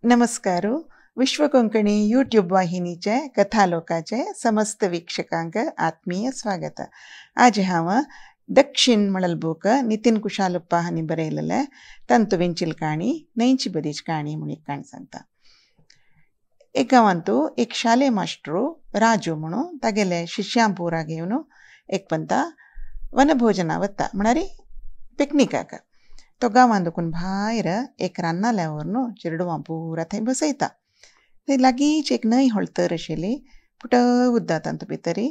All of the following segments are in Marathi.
नमस्कार. विश्व कोंकणी यूट्यूब वाहिनीचे कथालोकाचे समस्त वीक्षकांक आत्मीय स्वागत. आज हांव दक्षिण मळलबूक नितीन कुशालप्पा हांणी बरयलेले तंतुविंचील काणी न्हंयची बदीच काणी म्हूण एक काणी सांगता. एक गांवांतू एक शाले मास्टरू राजू म्हणून तागेले शिश्यां पोरा घेवन एक पंता वनभोजना वता म्हणारी पिकनिकाक. तो गांवां दुखून भायर एक रानाल्यावर न्हू चिरडवां पुरा थंय बसयता. थंय लागींच एक न्हंय हळतर आशिल्ली, पुट उद्दा तांतू भितरी.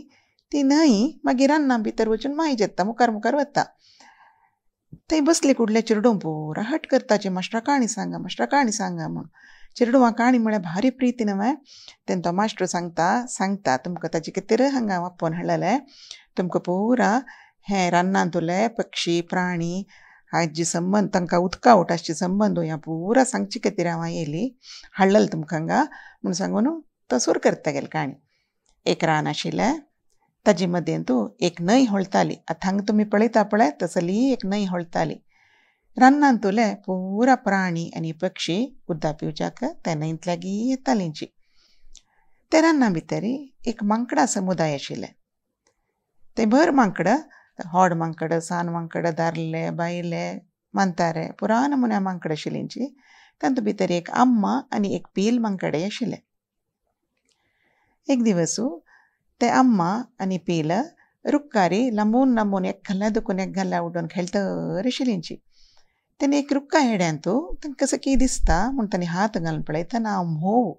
ती न्हंय मागीर रान्ना भितर वचून माय जेत्ता, मुखार मुखार वता. थंय बसले कुडले चिरडूं पुरा हट करताचे, मास्टरा काणी सांगा म्हूण. चिरडवां काणी म्हळ्यार भारी प्रीती न्हय. तेन्ना तो मास्टर सांगता तुमकां ताजे खातीर हांगा वापोवन हाडलेले. तुमकां पुरा हें रानांत उरले पक्षी प्राणी हाजे संबंद, तांकां उदका उटाचे संबंद ह्या पुरा सांगचे खातीर हांव येयली, हाडलेलें तुमकां हांगा म्हूण सांगून तो सुरू करता गेले काणी. एक रान आशिल्लें, ताजे मदें तूं एक न्हंय व्हळताली. आतां हांगा तुमी पळयता पळय तसली एक न्हंय व्हळताली. रानांत उरले पुरा प्राणी आनी पक्षी उदक पिवच्याक त्या न्हंयत लागीं येतालींची. ते राना भितर एक मांकडा समुदाय आशिल्ले. ते भर मांकड, व्हड मांकड, सान मांकड, दारले, बायले, मांतारे, पुरा नमुन्या मांकड आशिल्लींची. तांतू भितर एक अम्मा आनी एक पील मांकडे आशिल्ले. एक दिवस ते अम्मा आनी पील रुक्कारी लांबून लांबून एक घाल्या दुखून एक घाल्या उडोवन खेळतर आशिल्लींची. तेणे एक रुक्का हेड्यांत तांकां सकी दिसता म्हूण तांणी हात घालून पळयता ना म्होव.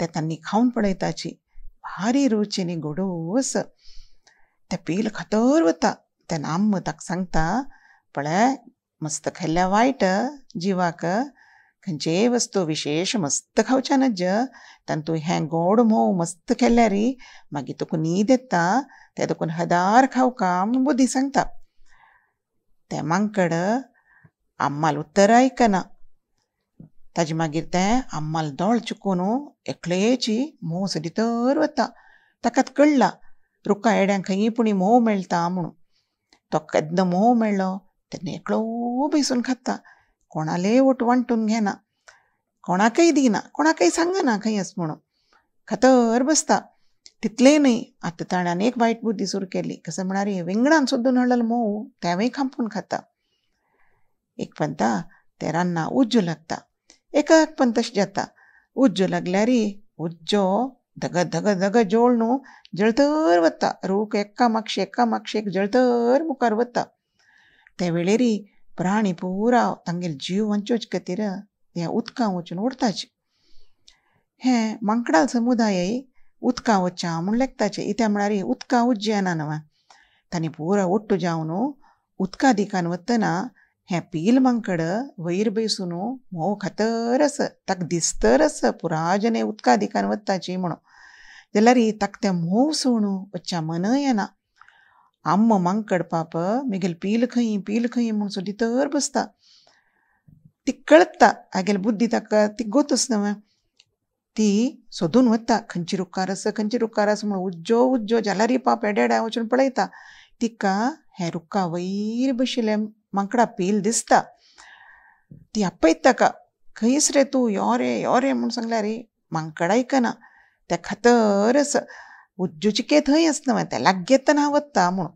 ते तांणी खावन पळयताची, भारी रुच आनी गोडूस. ते पील खातर वता. तेन्ना अम्मा ताका सांगता, पळय मस्त खाल्ल्या वायट जिवाक, खंयचेय वस्तू विशेश मस्त खावच्या नज. तांतू हें गोड म्होव मस्त केल्यार मागीर तुका न्हीद येता, ते देखून हदार खावका म्हूण बुद्धी सांगता. तें मांकड अम्माल उत्तर आयकना. ताजे मागीर तें अम्माल दोळ चुकून एकलेची म्होव सोदितर वता. ताकाच कळ्ळा रुक्का हेड्यांक खंयी पुणी म्होव मेळटा म्हणून. तो केन्ना म्होव मेळ्ळो तेन्ना एकलो बैसून खाता. कोणालेय वांटून घेना, कोणाकय दिना, कोणाकय सांगना खंय आस म्हणून. खातर बसता. तितलें न्हय, आतां ताणें एक वायट बुद्धी सुरू केली. कसं म्हणारी विंगडान सोदून हाडलेलो म्होव तेंवूय खांपून खाता. एक पंता ते रान्ना उज्जो लागता. एकाक पण तशें जाता. उज्जो लागल्यार उज्जो धगत धगत धगत जोळ न्हू जळतर वता. रूख एका मागशेक जळतर मुखार वता. ते वेळेर प्राणी पुरा तांगेले जीव वांचोवचे खातीर ह्या उदकां वचून उरताचे. हें मांकडाल समुदाय उदकां वच्चा म्हूण लेखताचे. इत्या म्हळ्यार उदकां उज्जी येना न्हय. तांणी पुरा ओट्टू जावन उदका दिकान वतना हें पील मांकड वयर बैसून म्होव खातर आस. ताका दिसतर आस पुरा जने उदका दिकान वताची म्हणून. जाल्यार ताका तें म्होव सोडून वच्चा मन येना. अम्मा मांकड पाप म्हगेल पील खंय म्हूण सोदितर बसता. ती कळटा हागेली बुद्धी ताका ती गोतूच न्हय. ती सोदून वता खंयची रुखार आस म्हूण उज्जो जाल्यार पाप एड्या वचून पळयता. तिका हें रुख्खा वयर बशिल्लें मांकडा पील दिसता. ती आपयता ताका, खंयस रे तूं, यो रे म्हूण सांगल्यार मांकड आयकना. ते खातर आस उज्जोची थंय आस न्हय, ते लागीं येतना वता म्हणून.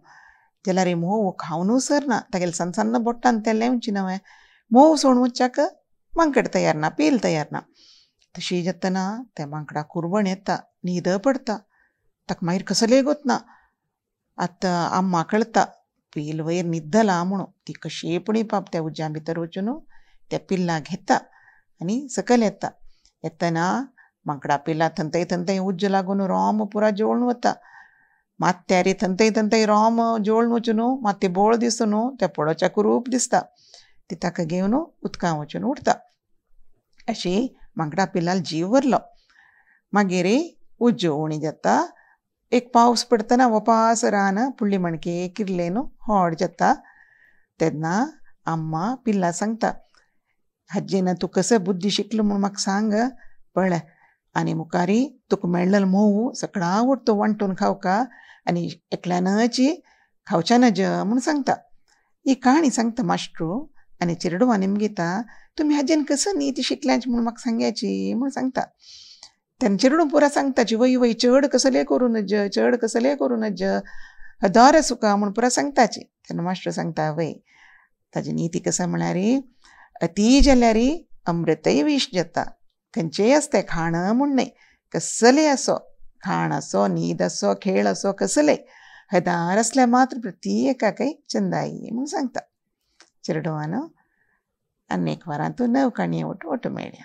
जाल्यार म्होव खावनू सरना. तागेले सन्न सन्न बोट्टान तें लेवची न्हय. म्होव सोडून वच्चाक मांकड तयार ना, पील तयार ना. तशी जातना त्या मांकडा कुरवण येता, न्हीद पडटा. ताका मागीर कसलेय गोतना. आतां अम्मा कळटा पील वयर न्हिदला म्हणून. ती कशी पुणी पाप त्या उज्ज्या भितर वचून त्या पिल्लाक घेता आनी सकयल येतना मांकडा पिल्ला थंय उज्जो लागून रोम पुरा जोळून वता. मात्यार थंय रोम जोळून वचून माती बोळ दिसून त्या पडोच्या कुरूप दिसता. ती ताका घेवन उदकां वचून उरता. अशी मांकडा पिल्लाल जीव वरलो. मागीर उज्जो उणी जाता. एक पावस पडतना वपास रान पुळ्ळी मणके किर्लेन व्हड जाता. तेन्ना अम्मा पिल्ला सांगता, हाजेन तूं कसो बुद्धी शिकलो म्हूण म्हाका सांग. पळय आनी मुखारी तुका मेळ्ळेलो म्होव सगळा उरतो वांटून खावका आनी एकल्यानच खावच्या नज म्हूण सांगता. ही काणी सांगता मास्टरू आनी चिरडवां निमगीता तुम्ही हाजेन कसं नीती शिकल्याची म्हणून म्हाका सांगायची म्हणून सांगता. तेन्ना चिरडून पुरा सांगताची वय वय चड कसले करू नज दोरे सुका म्हूण पुरा सांगताची. तेन्ना मास्टर सांगता वय ताजी नीती कसं म्हळ्यार अती जाल्यार अमृतय विश जाता. खंयचेय आसता खाणं म्हूण न्हय, कसलेय आसो, खाण आसो, न्हीद आसो, खेळ आसो, कसलेय हदार असल्यार मात्र प्रत्येकाकय चंदाई म्हूण सांगता. चिरडोवानो आनी एक वरां तूं नव काणये ओटू मेळया.